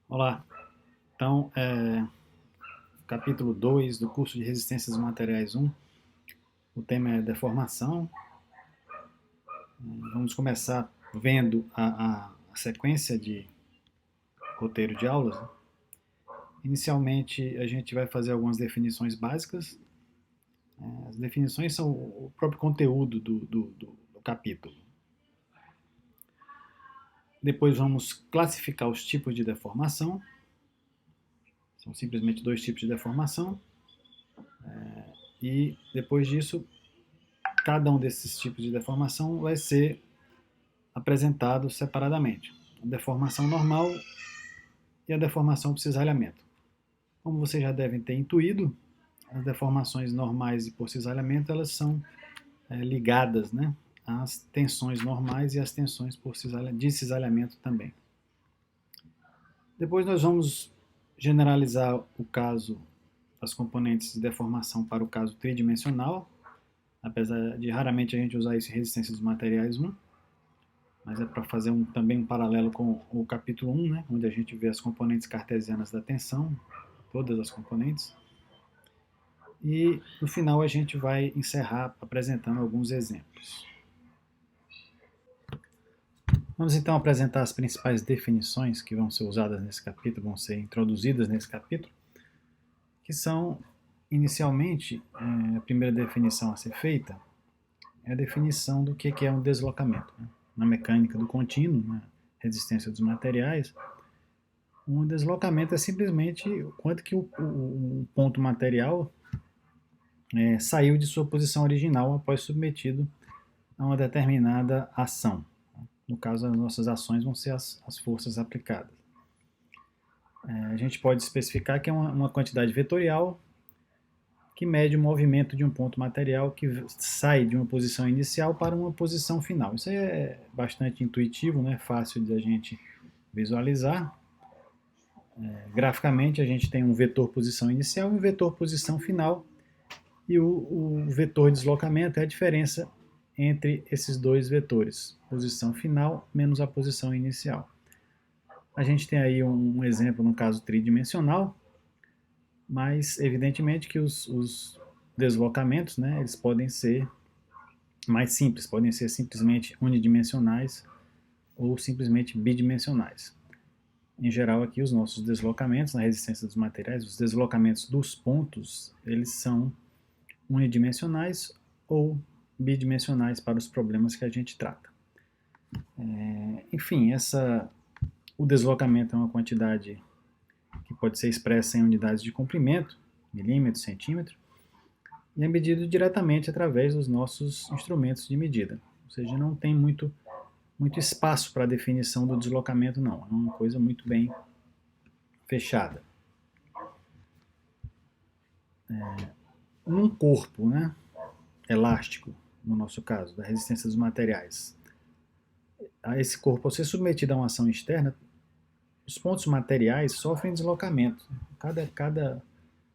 Olá, então, capítulo 2 do curso de Resistências dos Materiais 1, o tema é deformação. Vamos começar vendo a sequência de roteiro de aulas. Inicialmente, a gente vai fazer algumas definições básicas. As definições são o próprio conteúdo do capítulo. Depois vamos classificar os tipos de deformação. São simplesmente dois tipos de deformação. E depois disso, cada um desses tipos de deformação vai ser apresentado separadamente. A deformação normal e a deformação por cisalhamento. Como vocês já devem ter intuído, as deformações normais e por cisalhamento elas são ligadas, né, às tensões normais e às tensões de cisalhamento também. Depois nós vamos generalizar o caso das componentes de deformação para o caso tridimensional, apesar de raramente a gente usar isso em resistência dos materiais 1, mas é para fazer também um paralelo com o capítulo 1, né, onde a gente vê as componentes cartesianas da tensão, todas as componentes. E no final a gente vai encerrar apresentando alguns exemplos. Vamos então apresentar as principais definições que vão ser usadas nesse capítulo, vão ser introduzidas nesse capítulo, que são, inicialmente, a primeira definição a ser feita é a definição do que é um deslocamento. Né? Na mecânica do contínuo, na resistência dos materiais, um deslocamento é simplesmente o quanto que o ponto material saiu de sua posição original após submetido a uma determinada ação. No caso, as nossas ações vão ser as forças aplicadas. A gente pode especificar que é uma quantidade vetorial que mede o movimento de um ponto material que sai de uma posição inicial para uma posição final. Isso é bastante intuitivo, né? Fácil de a gente visualizar. Graficamente, a gente tem um vetor posição inicial e um vetor posição final, e o vetor deslocamento é a diferença entre esses dois vetores, posição final menos a posição inicial. A gente tem aí um exemplo no caso tridimensional, mas evidentemente que os deslocamentos, né, eles podem ser mais simples, podem ser simplesmente unidimensionais ou simplesmente bidimensionais. Em geral, aqui os nossos deslocamentos na resistência dos materiais, os deslocamentos dos pontos, eles são unidimensionais ou bidimensionais para os problemas que a gente trata. Enfim, o deslocamento é uma quantidade que pode ser expressa em unidades de comprimento, milímetro, centímetro, e é medido diretamente através dos nossos instrumentos de medida. Ou seja, não tem muito espaço para a definição do deslocamento, não. É uma coisa muito bem fechada. Num corpo, né, elástico, no nosso caso, da resistência dos materiais, a esse corpo, ao ser submetido a uma ação externa, os pontos materiais sofrem deslocamento.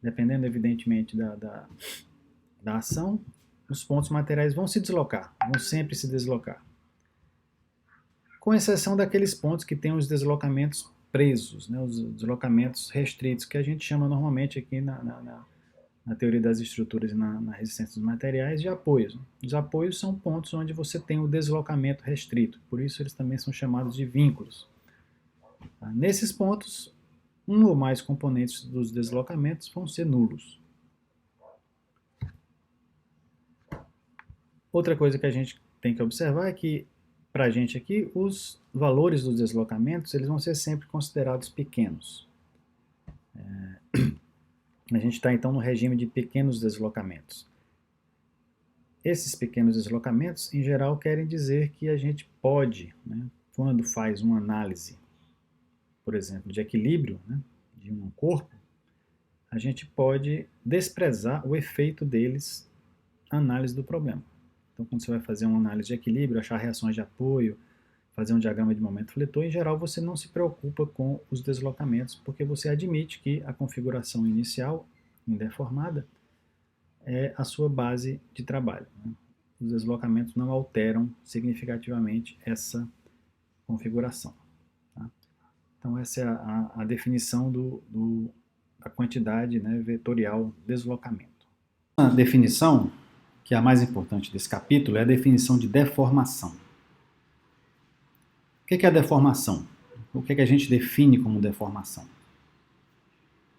Dependendo, evidentemente, da ação, os pontos materiais vão se deslocar, vão sempre se deslocar. Com exceção daqueles pontos que têm os deslocamentos presos, né, os deslocamentos restritos, que a gente chama normalmente aqui na teoria das estruturas e na resistência dos materiais de apoios. Os apoios são pontos onde você tem o deslocamento restrito, por isso eles também são chamados de vínculos. Nesses pontos, um ou mais componentes dos deslocamentos vão ser nulos. Outra coisa que a gente tem que observar é que, para a gente aqui, os valores dos deslocamentos eles vão ser sempre considerados pequenos. A gente está então no regime de pequenos deslocamentos. Esses pequenos deslocamentos, em geral, querem dizer que a gente pode, né, quando faz uma análise, por exemplo, de equilíbrio, né, de um corpo, a gente pode desprezar o efeito deles na análise do problema. Então, quando você vai fazer uma análise de equilíbrio, achar reações de apoio, fazer um diagrama de momento fletor, em geral você não se preocupa com os deslocamentos, porque você admite que a configuração inicial, indeformada, é a sua base de trabalho. Né? Os deslocamentos não alteram significativamente essa configuração. Tá? Então essa é a definição da quantidade, né, vetorial deslocamento. A definição, que é a mais importante desse capítulo, é a definição de deformação. O que é a deformação? O que a gente define como deformação?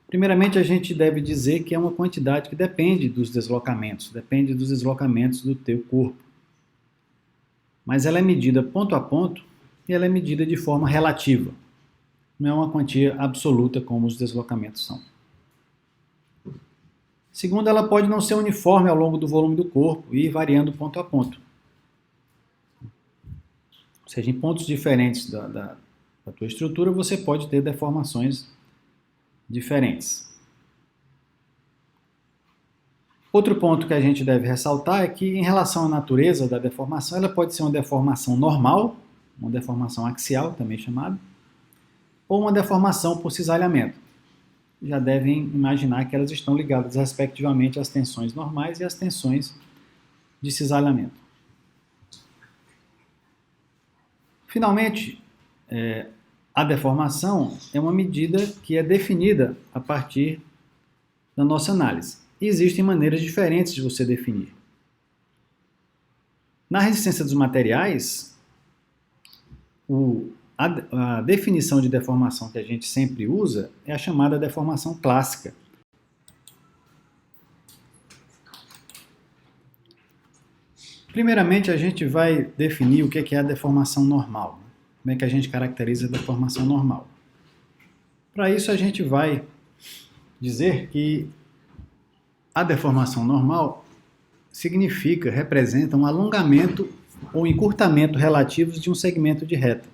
Primeiramente, a gente deve dizer que é uma quantidade que depende dos deslocamentos do teu corpo. Mas ela é medida ponto a ponto e ela é medida de forma relativa. Não é uma quantia absoluta como os deslocamentos são. Segundo, ela pode não ser uniforme ao longo do volume do corpo e ir variando ponto a ponto. Ou seja, em pontos diferentes da tua estrutura, você pode ter deformações diferentes. Outro ponto que a gente deve ressaltar é que, em relação à natureza da deformação, ela pode ser uma deformação normal, uma deformação axial, também chamada, ou uma deformação por cisalhamento. Já devem imaginar que elas estão ligadas respectivamente às tensões normais e às tensões de cisalhamento. Finalmente, a deformação é uma medida que é definida a partir da nossa análise. E existem maneiras diferentes de você definir. Na resistência dos materiais, a definição de deformação que a gente sempre usa é a chamada deformação clássica. Primeiramente, a gente vai definir o que é a deformação normal. Como é que a gente caracteriza a deformação normal? Para isso, a gente vai dizer que a deformação normal representa um alongamento ou encurtamento relativos de um segmento de reta.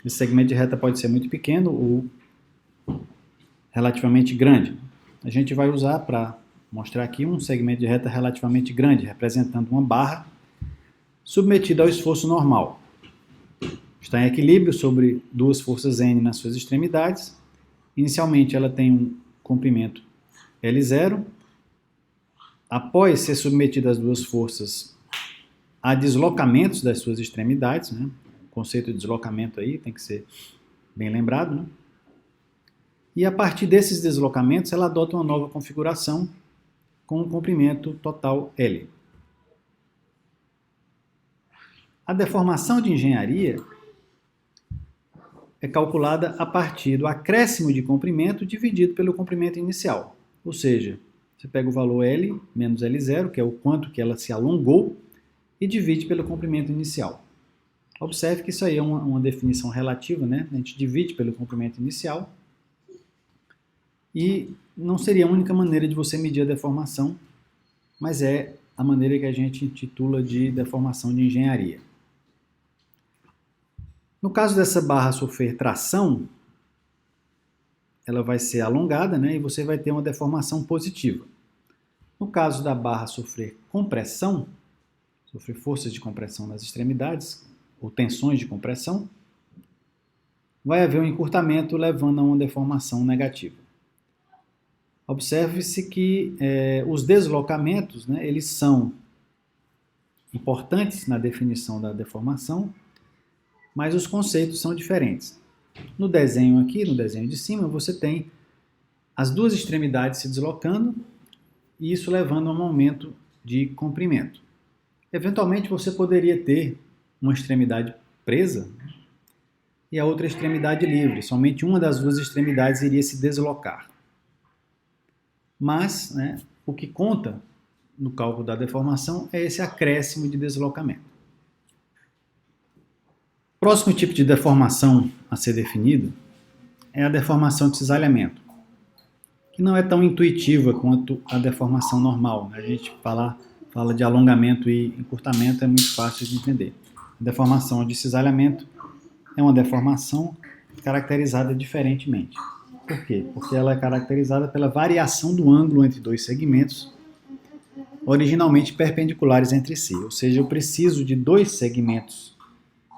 Esse segmento de reta pode ser muito pequeno ou relativamente grande. A gente vai usar para mostrar aqui um segmento de reta relativamente grande, representando uma barra submetida ao esforço normal. Está em equilíbrio sobre duas forças N nas suas extremidades. Inicialmente ela tem um comprimento L0. Após ser submetida às duas forças, há deslocamentos das suas extremidades, né? O conceito de deslocamento aí tem que ser bem lembrado, né? E a partir desses deslocamentos, ela adota uma nova configuração com um comprimento total L. A deformação de engenharia é calculada a partir do acréscimo de comprimento dividido pelo comprimento inicial. Ou seja, você pega o valor L menos L0, que é o quanto que ela se alongou, e divide pelo comprimento inicial. Observe que isso aí é uma definição relativa, né? A gente divide pelo comprimento inicial e não seria a única maneira de você medir a deformação, mas é a maneira que a gente intitula de deformação de engenharia. No caso dessa barra sofrer tração, ela vai ser alongada, né? E você vai ter uma deformação positiva. No caso da barra sofrer compressão, sofrer forças de compressão nas extremidades, ou tensões de compressão, vai haver um encurtamento levando a uma deformação negativa. Observe-se que os deslocamentos, né, eles são importantes na definição da deformação, mas os conceitos são diferentes. No desenho aqui, no desenho de cima, você tem as duas extremidades se deslocando e isso levando a um aumento de comprimento. Eventualmente você poderia ter uma extremidade presa e a outra extremidade livre. Somente uma das duas extremidades iria se deslocar. Mas, né, o que conta no cálculo da deformação é esse acréscimo de deslocamento. O próximo tipo de deformação a ser definido é a deformação de cisalhamento, que não é tão intuitiva quanto a deformação normal. A gente fala de alongamento e encurtamento, é muito fácil de entender. A deformação de cisalhamento é uma deformação caracterizada diferentemente. Por quê? Porque ela é caracterizada pela variação do ângulo entre dois segmentos originalmente perpendiculares entre si. Ou seja, eu preciso de dois segmentos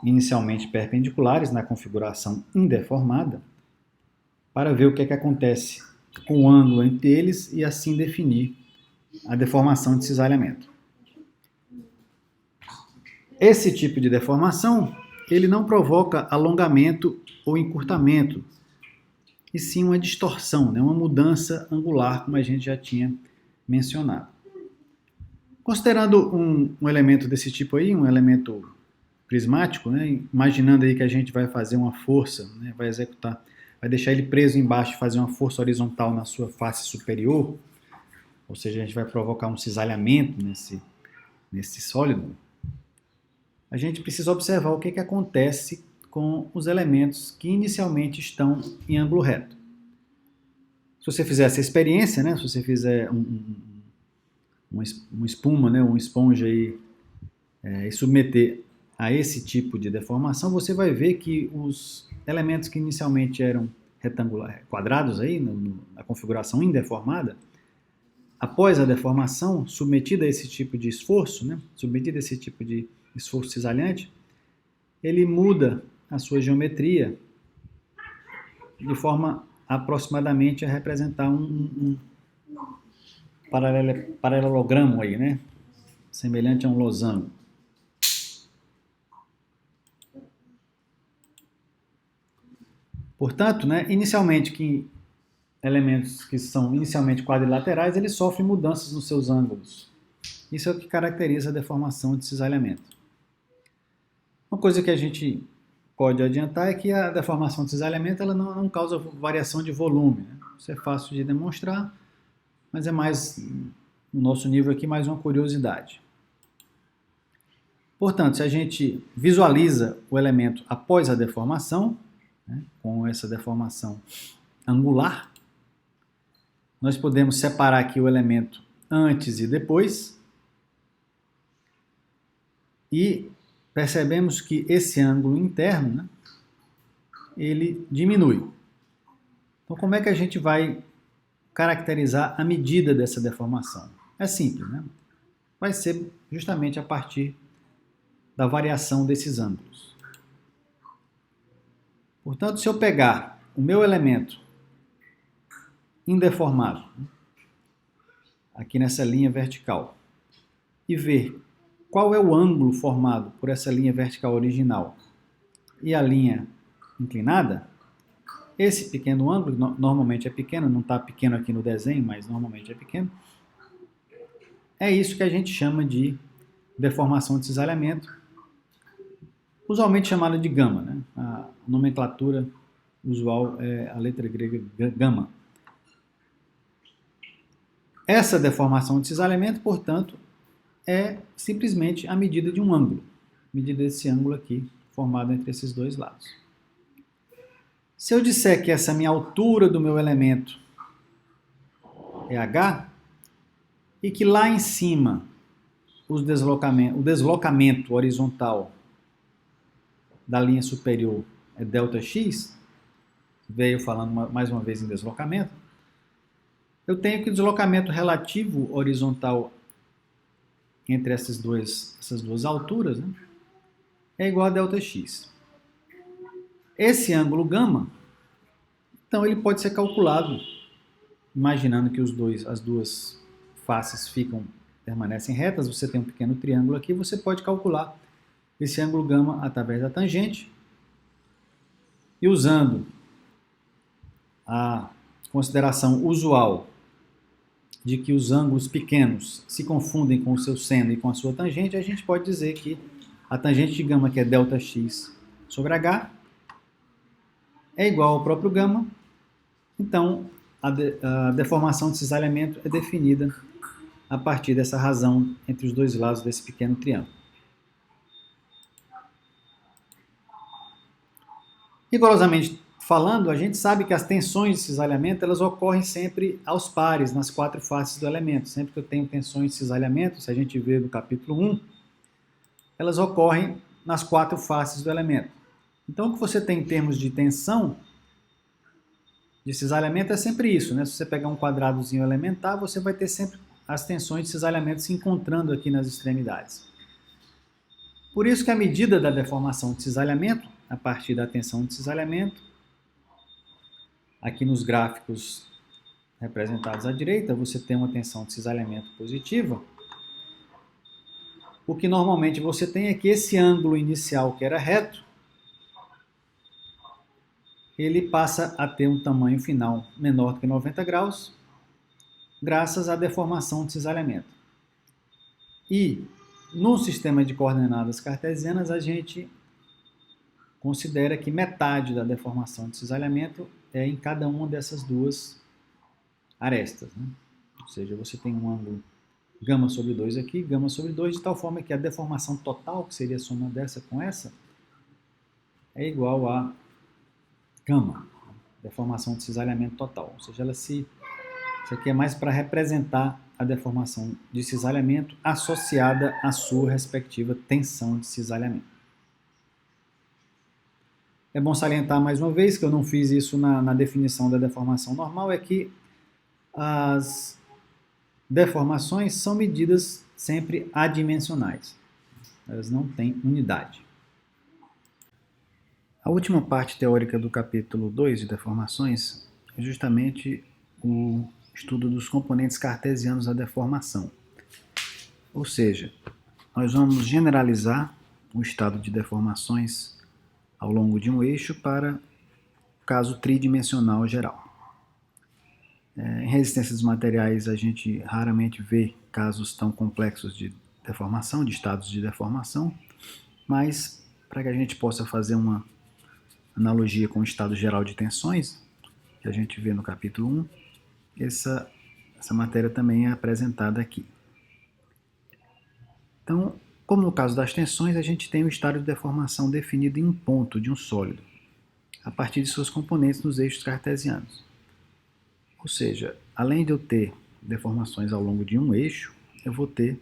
inicialmente perpendiculares na configuração indeformada para ver o que acontece com o ângulo entre eles e assim definir a deformação de cisalhamento. Esse tipo de deformação ele não provoca alongamento ou encurtamento, e sim uma distorção, né? Uma mudança angular, como a gente já tinha mencionado. Considerando um elemento desse tipo aí, um elemento prismático, né? Imaginando aí que a gente vai fazer uma força, né? Vai executar, vai deixar ele preso embaixo e fazer uma força horizontal na sua face superior, ou seja, a gente vai provocar um cisalhamento nesse sólido. A gente precisa observar o que acontece com os elementos que inicialmente estão em ângulo reto. Se você fizer essa experiência, né? Se você fizer uma espuma, né? Uma esponja aí, e submeter a esse tipo de deformação, você vai ver que os elementos que inicialmente eram retangulares, quadrados aí, na configuração indeformada, após a deformação, submetida a esse tipo de esforço, né? Submetida a esse tipo de esforço cisalhante, ele muda a sua geometria de forma aproximadamente a representar um paralelogramo aí, né? Semelhante a um losango. Portanto, né, inicialmente, elementos que são inicialmente quadrilaterais, eles sofrem mudanças nos seus ângulos. Isso é o que caracteriza a deformação de cisalhamento. Uma coisa que a gente pode adiantar é que a deformação de cisalhamento ela não causa variação de volume, né? Isso é fácil de demonstrar, mas é mais, no nosso nível aqui, mais uma curiosidade. Portanto, se a gente visualiza o elemento após a deformação, né, com essa deformação angular, nós podemos separar aqui o elemento antes e depois e percebemos que esse ângulo interno, né, ele diminui. Então, como é que a gente vai caracterizar a medida dessa deformação? É simples, né? Vai ser justamente a partir da variação desses ângulos. Portanto, se eu pegar o meu elemento indeformado, aqui nessa linha vertical, e ver qual é o ângulo formado por essa linha vertical original e a linha inclinada, esse pequeno ângulo, normalmente é pequeno, não está pequeno aqui no desenho, mas normalmente é pequeno, é isso que a gente chama de deformação de cisalhamento, usualmente chamada de gama, né? A nomenclatura usual é a letra grega gama. Essa deformação de cisalhamento, portanto, é simplesmente a medida de um ângulo, a medida desse ângulo aqui, formado entre esses dois lados. Se eu disser que essa minha altura do meu elemento é h, e que lá em cima o deslocamento horizontal da linha superior é ΔX, veio falando mais uma vez em deslocamento, eu tenho que o deslocamento relativo horizontal entre essas duas alturas, né, é igual a ΔX. Esse ângulo gama, então ele pode ser calculado, imaginando que as duas faces permanecem retas, você tem um pequeno triângulo aqui, você pode calcular esse ângulo gama através da tangente, e usando a consideração usual de que os ângulos pequenos se confundem com o seu seno e com a sua tangente, a gente pode dizer que a tangente de gama, que é ΔX sobre H, é igual ao próprio gama. Então, a deformação de cisalhamento é definida a partir dessa razão entre os dois lados desse pequeno triângulo. Rigorosamente falando, a gente sabe que as tensões de cisalhamento elas ocorrem sempre aos pares, nas quatro faces do elemento. Sempre que eu tenho tensões de cisalhamento, se a gente vê no capítulo 1, elas ocorrem nas quatro faces do elemento. Então, o que você tem em termos de tensão de cisalhamento é sempre isso, né? Se você pegar um quadradozinho elementar, você vai ter sempre as tensões de cisalhamento se encontrando aqui nas extremidades. Por isso que a medida da deformação de cisalhamento, a partir da tensão de cisalhamento, aqui nos gráficos representados à direita, você tem uma tensão de cisalhamento positiva. O que normalmente você tem é que esse ângulo inicial, que era reto, ele passa a ter um tamanho final menor do que 90 graus, graças à deformação de cisalhamento. E no sistema de coordenadas cartesianas, a gente considera que metade da deformação de cisalhamento é em cada uma dessas duas arestas, né? Ou seja, você tem um ângulo gama sobre 2 aqui, gama sobre 2, de tal forma que a deformação total, que seria a soma dessa com essa, é igual a gama, deformação de cisalhamento total. Ou seja, isso aqui é mais para representar a deformação de cisalhamento associada à sua respectiva tensão de cisalhamento. É bom salientar mais uma vez, que eu não fiz isso na definição da deformação normal, é que as deformações são medidas sempre adimensionais. Elas não têm unidade. A última parte teórica do capítulo 2 de deformações é justamente o estudo dos componentes cartesianos da deformação. Ou seja, nós vamos generalizar o estado de deformações ao longo de um eixo para o caso tridimensional geral. Em resistência dos materiais, a gente raramente vê casos tão complexos de deformação, de estados de deformação, mas para que a gente possa fazer uma analogia com o estado geral de tensões, que a gente vê no capítulo 1, essa matéria também é apresentada aqui. Então, como no caso das tensões, a gente tem o estado de deformação definido em um ponto de um sólido, a partir de suas componentes nos eixos cartesianos. Ou seja, além de eu ter deformações ao longo de um eixo, eu vou ter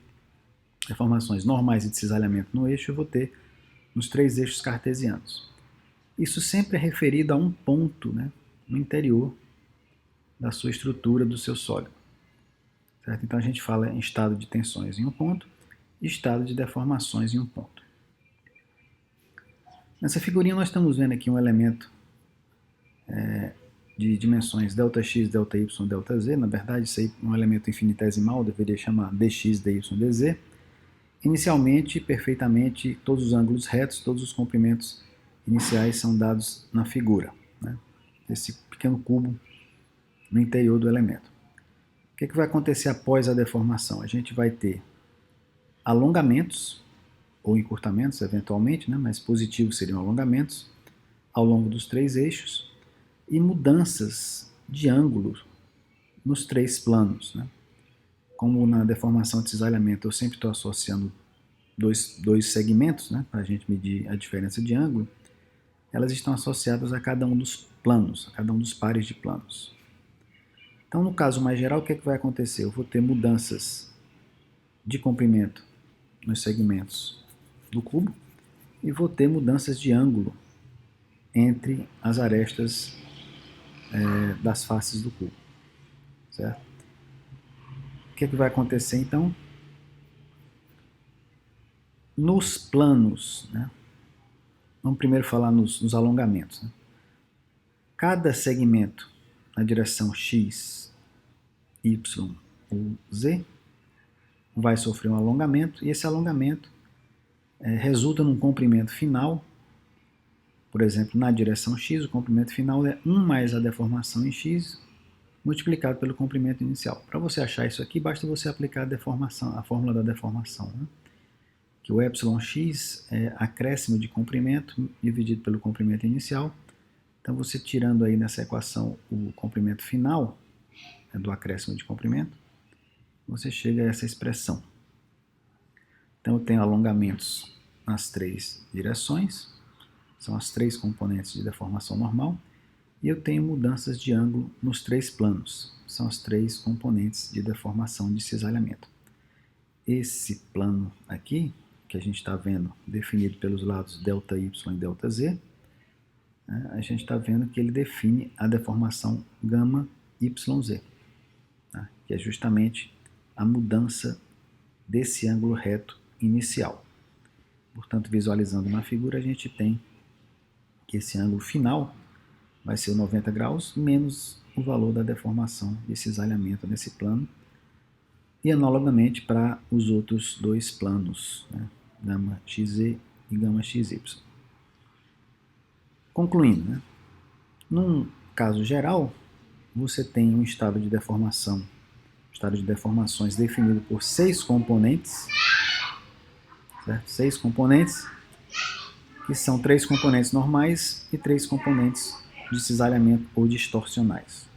deformações normais e de cisalhamento no eixo, eu vou ter nos 3 eixos cartesianos. Isso sempre é referido a um ponto, né, no interior da sua estrutura, do seu sólido. Certo? Então a gente fala em estado de tensões em um ponto e estado de deformações em um ponto. Nessa figurinha nós estamos vendo aqui um elemento de dimensões ΔX, ΔY, ΔZ. Na verdade, isso aí é um elemento infinitesimal, deveria chamar dx, dy, dz. Inicialmente, perfeitamente, todos os ângulos retos, todos os comprimentos iniciais são dados na figura, né? Esse pequeno cubo no interior do elemento. O que vai acontecer após a deformação? A gente vai ter alongamentos, ou encurtamentos eventualmente, né? Mas positivos seriam alongamentos, ao longo dos 3 eixos, e mudanças de ângulo nos 3 planos, né? Como na deformação de cisalhamento eu sempre estou associando dois segmentos, né, para a gente medir a diferença de ângulo, elas estão associadas a cada um dos planos, a cada um dos pares de planos. Então, no caso mais geral, o que vai acontecer? Eu vou ter mudanças de comprimento nos segmentos do cubo e vou ter mudanças de ângulo entre as arestas das faces do cubo, certo? O que vai acontecer então? Nos planos, né? Vamos primeiro falar nos alongamentos, né? Cada segmento na direção x, y ou z vai sofrer um alongamento, e esse alongamento resulta num comprimento final. Por exemplo, na direção x, o comprimento final é 1 mais a deformação em x multiplicado pelo comprimento inicial. Para você achar isso aqui, basta você aplicar a fórmula da deformação, né? Que o εx é acréscimo de comprimento dividido pelo comprimento inicial. Então, você tirando aí nessa equação o comprimento final, do acréscimo de comprimento, você chega a essa expressão. Então, eu tenho alongamentos nas 3 direções, são as 3 componentes de deformação normal, e eu tenho mudanças de ângulo nos 3 planos, são as 3 componentes de deformação de cisalhamento. Esse plano aqui, que a gente está vendo definido pelos lados ΔY e ΔZ, né, a gente está vendo que ele define a deformação γ YZ, tá? Que é justamente a mudança desse ângulo reto inicial. Portanto, visualizando na figura, a gente tem que esse ângulo final vai ser 90 graus menos o valor da deformação de cisalhamento nesse plano, e analogamente para os outros 2 planos, né, γ-xz e γ-xy. Concluindo, né, Num caso geral, você tem um estado de deformação, estado de deformações definido por 6 componentes, certo? 6 componentes, que são 3 componentes normais e 3 componentes de cisalhamento ou distorcionais.